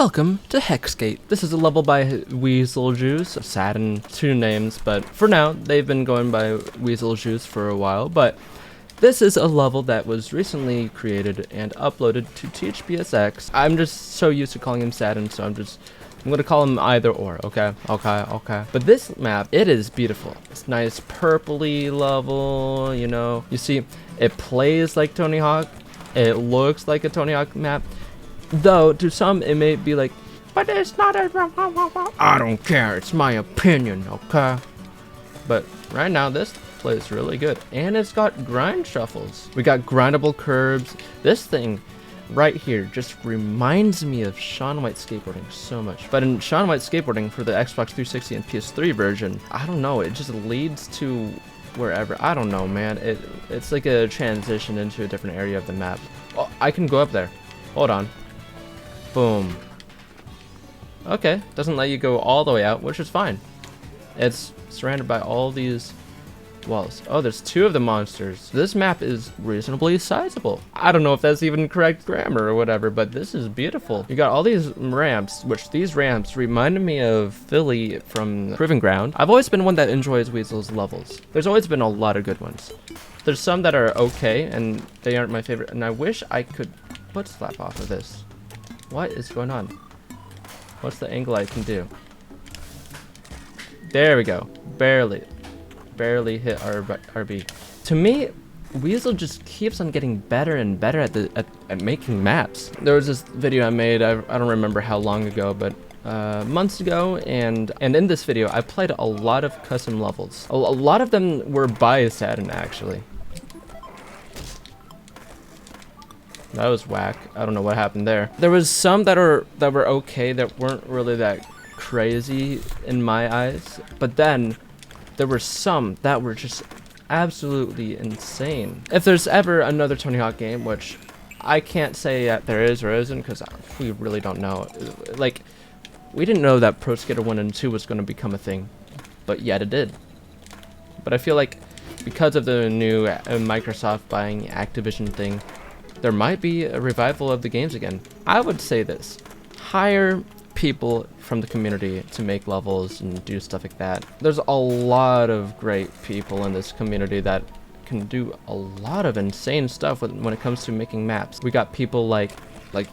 Welcome to Hexgate. This is a level by Weeze Juice, Sattan, two names, but for now, they've been going by Weeze Juice for a while, but this is a level that was recently created and uploaded to THPSX. I'm just so used to calling him Sattan, so I'm gonna call him either or, okay? Okay. But this map, it is beautiful. It's nice purpley level, you know. You see, it plays like Tony Hawk. It looks like a Tony Hawk map. Though, to some, it may be like, but it's not a... I don't care, it's my opinion, okay? But right now, this plays really good. And it's got grind shuffles. We got grindable curbs. This thing right here just reminds me of Shaun White skateboarding so much. But in Shaun White skateboarding for the Xbox 360 and PS3 version, I don't know, it just leads to wherever. I don't know, man. It's like a transition into a different area of the map. Oh, I can go up there. Hold on. Boom. Okay, doesn't let you go all the way out, which is fine. It's surrounded by all these walls. Oh, there's two of the monsters. This map is reasonably sizable. I don't know if that's even correct grammar or whatever, but this is beautiful. You got all these ramps, which these ramps reminded me of Philly from Proving Ground. I've always been one that enjoys Weasel's levels. There's always been a lot of good ones. There's some that are okay, and they aren't my favorite, and I wish I could foot slap off of this. What is going on? What's the angle I can do? There we go. Barely hit RB. To me, Weasel just keeps on getting better and better at making maps. There was this video I made, I don't remember how long ago, but months ago, and in this video I played a lot of custom levels. A lot of them were by Sattan, actually. That was whack. I don't know what happened there. There was some that were okay, that weren't really that crazy in my eyes, but then there were some that were just absolutely insane. If there's ever another Tony Hawk game, which I can't say that there is or isn't, because we really don't know. Like, we didn't know that Pro Skater 1 and 2 was going to become a thing, but yet it did. But I feel like because of the new Microsoft buying Activision thing, there might be a revival of the games again. I would say this: hire people from the community to make levels and do stuff like that. There's a lot of great people in this community that can do a lot of insane stuff when it comes to making maps. We got people like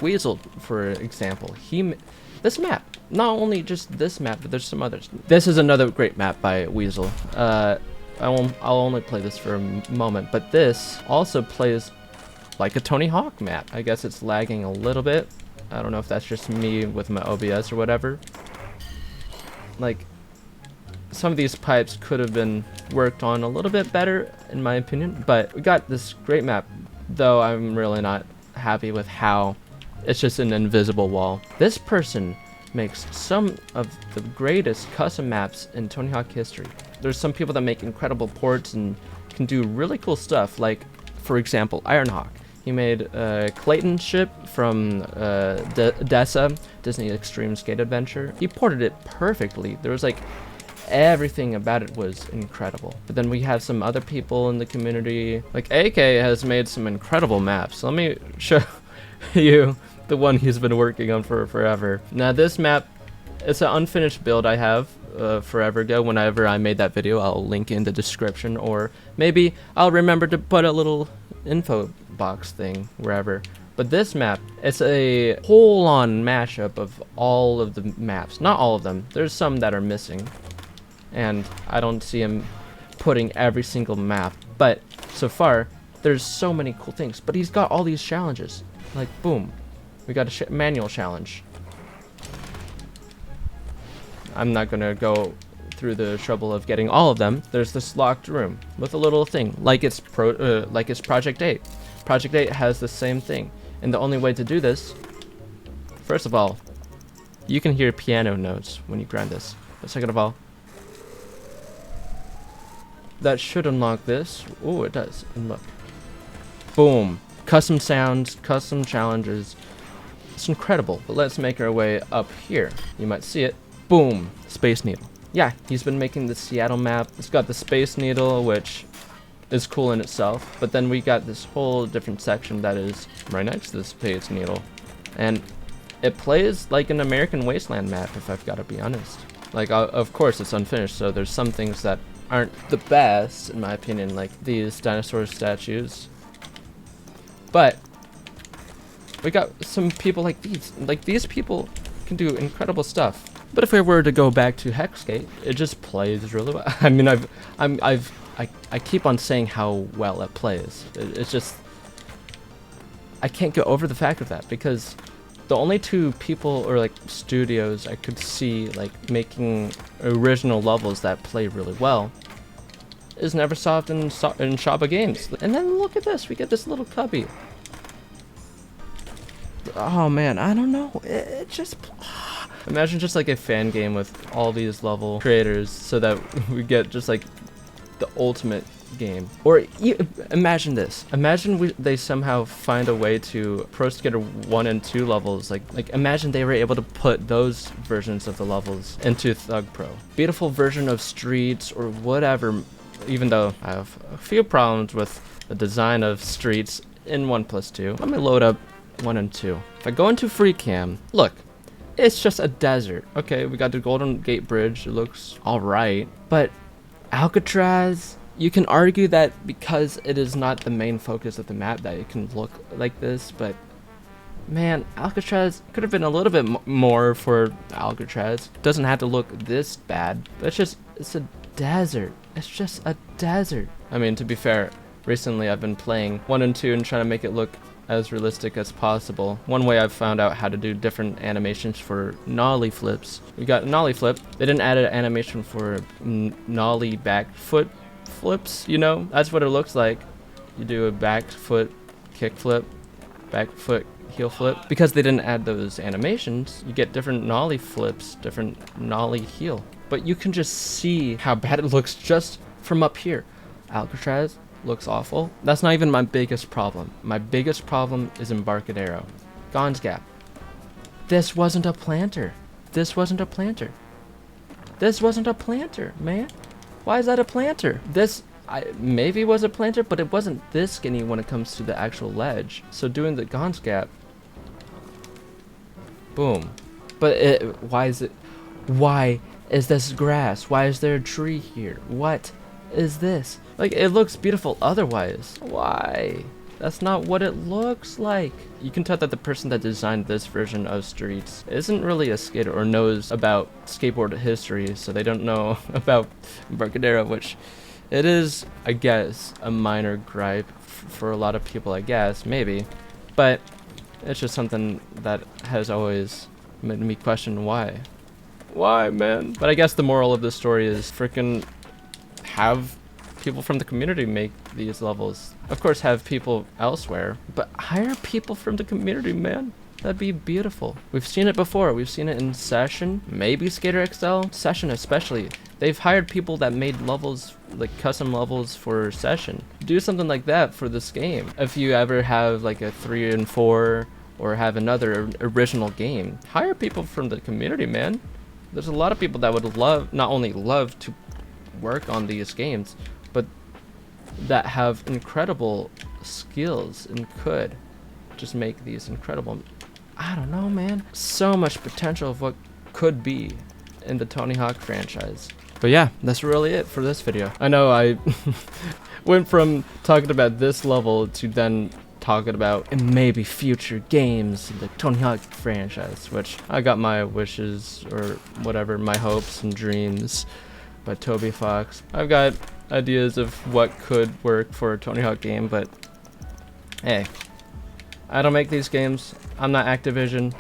Weasel, for example. This map, not only just this map, but there's some others. This is another great map by Weasel. I'll only play this for a moment, but this also plays like a Tony Hawk map. I guess it's lagging a little bit. I don't know if that's just me with my OBS or whatever. Like, some of these pipes could have been worked on a little bit better, in my opinion. But we got this great map, though I'm really not happy with how it's just an invisible wall. This person makes some of the greatest custom maps in Tony Hawk history. There's some people that make incredible ports and can do really cool stuff, like, for example, Ironhawk. He made Clayton ship from DESA, Disney Extreme Skate Adventure. He ported it perfectly. There was like, everything about it was incredible. But then we have some other people in the community. Like AK has made some incredible maps. Let me show you the one he's been working on for forever. Now this map, it's an unfinished build I have forever ago. Whenever I made that video, I'll link in the description, or maybe I'll remember to put a little info box thing wherever. But this map, it's a whole-on mashup of all of the maps. Not all of them. There's some that are missing, and I don't see him putting every single map. But so far, there's so many cool things. But he's got all these challenges. Like, boom, we got a manual challenge. I'm not gonna go through the trouble of getting all of them. There's this locked room with a little thing, like it's Project 8. Project 8 has the same thing, and the only way to do this, first of all, you can hear piano notes when you grind this. But second of all, that should unlock this. Oh, it does. And look, boom, custom sounds, custom challenges. It's incredible. But let's make our way up here. You might see it. Boom, Space Needle. Yeah, he's been making the Seattle map. It's got the Space Needle, which is cool in itself, but then we got this whole different section that is right next to the Space Needle. And it plays like an American Wasteland map, if I've got to be honest. Like, of course, it's unfinished, so there's some things that aren't the best, in my opinion, like these dinosaur statues. But we got some people like these. Like, these people can do incredible stuff. But if we were to go back to Hexgate, it just plays really well. I mean, I keep on saying how well it plays. It's just, I can't get over the fact of that, because the only two people or like studios I could see like making original levels that play really well is Neversoft and Shaba Games. And then look at this, we get this little cubby. Oh man, I don't know. It just imagine just like a fan game with all these level creators, so that we get just like the ultimate game. Or imagine this. Imagine they somehow find a way to Pro Skater 1 and 2 levels. Like imagine they were able to put those versions of the levels into Thug Pro. Beautiful version of Streets or whatever. Even though I have a few problems with the design of Streets in 1+2. Let me load up 1 and 2. If I go into free cam, look, it's just a desert. Okay, we got the Golden Gate Bridge. It looks alright. But Alcatraz, you can argue that because it is not the main focus of the map that it can look like this, but man, Alcatraz could have been a little bit more for Alcatraz. It doesn't have to look this bad, but it's a desert. It's just a desert. I mean, to be fair, recently I've been playing 1 and 2 and trying to make it look as realistic as possible. One way I've found out how to do different animations for nollie flips. We got nollie flip. They didn't add an animation for nollie back foot flips, you know? That's what it looks like. You do a back foot kick flip, back foot heel flip. Because they didn't add those animations, you get different nollie flips, different nollie heel. But you can just see how bad it looks just from up here. Alcatraz looks awful. That's not even my biggest problem. My biggest problem is Embarcadero. Gon's Gap. This wasn't a planter. This wasn't a planter. This wasn't a planter, man. Why is that a planter? This maybe was a planter, but it wasn't this skinny when it comes to the actual ledge. So doing the Gon's Gap, boom. But why is this grass? Why is there a tree here? What is this? Like, it looks beautiful otherwise. Why? That's not what it looks like. You can tell that the person that designed this version of Streets isn't really a skater or knows about skateboard history, so they don't know about Embarcadero, which it is, I guess, a minor gripe for a lot of people, I guess, maybe. But it's just something that has always made me question why. Why, man? But I guess the moral of this story is freaking have people from the community make these levels. Of course, have people elsewhere, but hire people from the community, man. That'd be beautiful. We've seen it before. We've seen it in Session, maybe Skater XL, Session especially. They've hired people that made levels, like custom levels for Session. Do something like that for this game. If you ever have like a 3 and 4 or have another original game, hire people from the community, man. There's a lot of people that would not only love to work on these games, but that have incredible skills and could just make these incredible, I don't know, man. So much potential of what could be in the Tony Hawk franchise. But yeah, that's really it for this video. I know I went from talking about this level to then talking about maybe future games in the Tony Hawk franchise, which I got my wishes or whatever, my hopes and dreams by Toby Fox. I've got ideas of what could work for a Tony Hawk game, but hey, I don't make these games. I'm not Activision.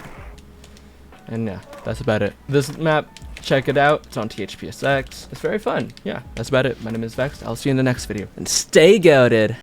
And yeah, that's about it. This map, check it out. It's on THPSX. It's very fun. Yeah, that's about it. My name is Vex. I'll see you in the next video. And stay goated.